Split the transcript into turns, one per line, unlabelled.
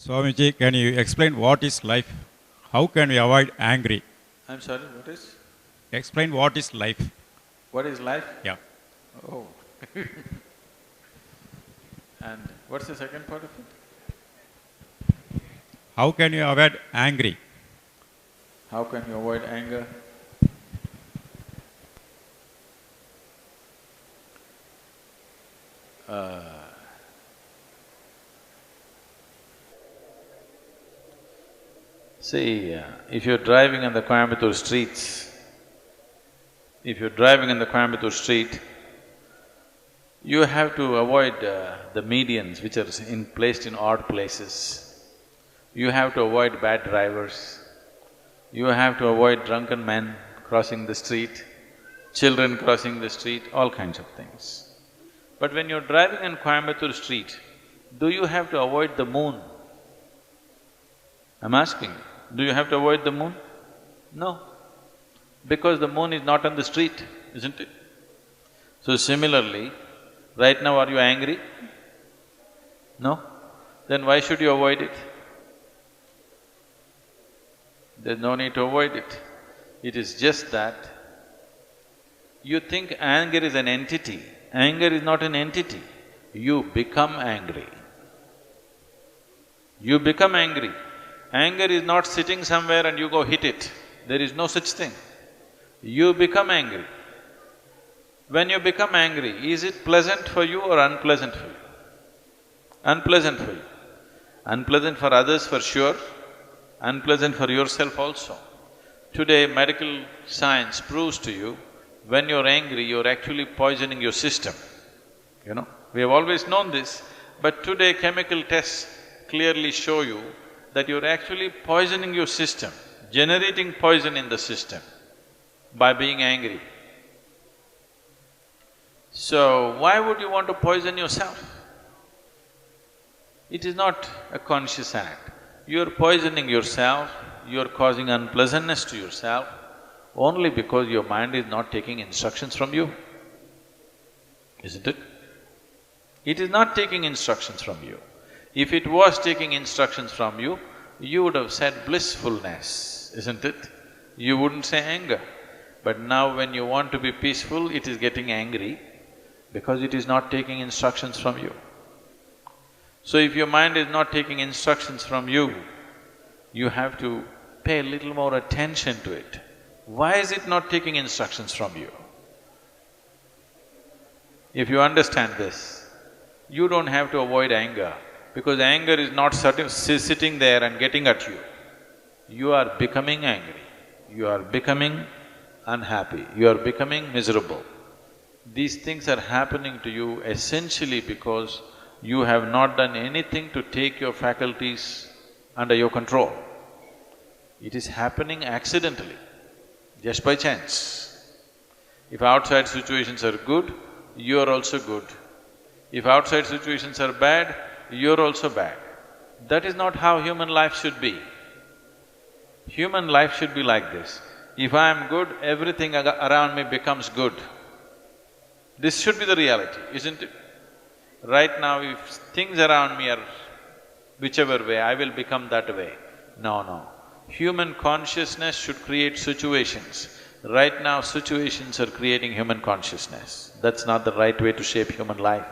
Swamiji, can you explain what is life? How can we avoid angry?
I'm sorry, what is?
Explain what is life.
What is life?
Yeah.
Oh. And what's the second part of it?
How can you avoid angry?
How can you avoid anger? See, if you're driving on the Coimbatore streets, if you're driving on the Coimbatore street, you have to avoid the medians which are placed in odd places. You have to avoid bad drivers. You have to avoid drunken men crossing the street, children crossing the street, all kinds of things. But when you're driving on Coimbatore street, do you have to avoid the moon? I'm asking you, do you have to avoid the moon? No, because the moon is not on the street, isn't it? So similarly, right now are you angry? No? Then why should you avoid it? There's no need to avoid it. It is just that you think anger is an entity. Anger is not an entity. You become angry. You become angry. Anger is not sitting somewhere and you go hit it. There is no such thing. You become angry. When you become angry, is it pleasant for you or unpleasant for you? Unpleasant for you. Unpleasant for others for sure, unpleasant for yourself also. Today, medical science proves to you, when you're angry, you're actually poisoning your system, you know. We have always known this, but today chemical tests clearly show you that you're actually poisoning your system, generating poison in the system by being angry. So, why would you want to poison yourself? It is not a conscious act. You're poisoning yourself, you're causing unpleasantness to yourself only because your mind is not taking instructions from you, isn't it? It is not taking instructions from you. If it was taking instructions from you, you would have said blissfulness, isn't it? You wouldn't say anger. But now when you want to be peaceful, it is getting angry because it is not taking instructions from you. So if your mind is not taking instructions from you, you have to pay a little more attention to it. Why is it not taking instructions from you? If you understand this, you don't have to avoid anger, because anger is not sitting there and getting at you. You are becoming angry, you are becoming unhappy, you are becoming miserable. These things are happening to you essentially because you have not done anything to take your faculties under your control. It is happening accidentally, just by chance. If outside situations are good, you are also good. If outside situations are bad, you're also bad. That is not how human life should be. Human life should be like this. If I am good, everything around me becomes good. This should be the reality, isn't it? Right now, if things around me are whichever way, I will become that way. No. Human consciousness should create situations. Right now, situations are creating human consciousness. That's not the right way to shape human life.